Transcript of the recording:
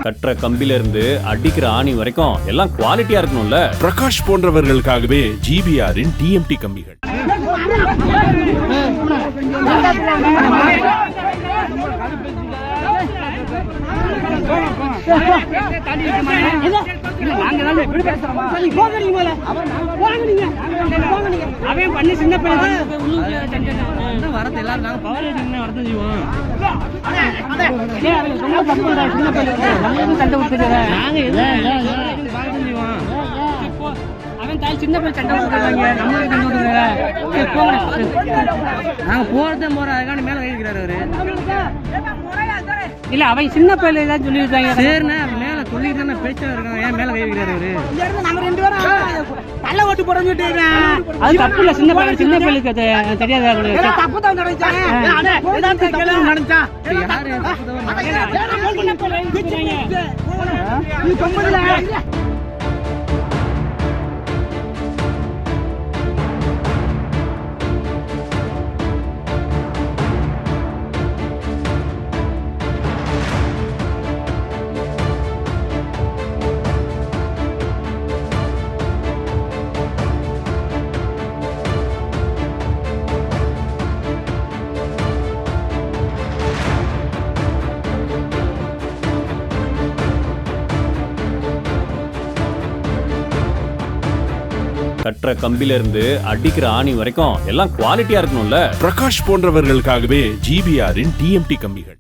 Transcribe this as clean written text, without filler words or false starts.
கட்டுற கம்பில இருந்து அடிக்கிற ஆணி வரைக்கும் எல்லாம் குவாலிட்டியா இருக்கணும்ல. பிரகாஷ் போன்றவர்களுக்காகவே ஜிபிஆரின் டிஎம்டி கம்பிகள். அவன் பண்ணி சின்ன பையன் வரது எல்லாரும் நாங்க பவர் வரதான் செய்வோம். சண்டை விட்டுருக்காங்க நாங்க செய்வோம். அவன் தாய் சின்ன பையன் சண்டை விட்டுருக்காங்க நம்மளுக்கு சண்டை விட்டுருக்காங்க. நாங்க போறதே போற அதுக்கான மேல கழிக்கிறாரு அவரு. இல்ல அவன் சின்ன பையன் தான் சொல்லிருக்காங்க. சரிண்ணா மேல சொல்லிட்டு தானே பேச்சா இருக்காங்க. ஏன் மேல கழிக்கிறாரு அவரு? நம்ம 2 பேரும் நல்ல ஓட்டு போட சொல்லிட்டு அது தப்பு இல்ல. சின்ன பையனுக்கு தெரியாது. தப்பு தான் நடந்துச்சா கட்டுற கம்பில இருந்து அடிக்கிற ஆணி வரைக்கும் எல்லாம் குவாலிட்டியா இருக்கணும்ல. பிரகாஷ் போன்றவர்களுக்காகவே ஜிபிஆரின் டிஎம்டி கம்பிகள்.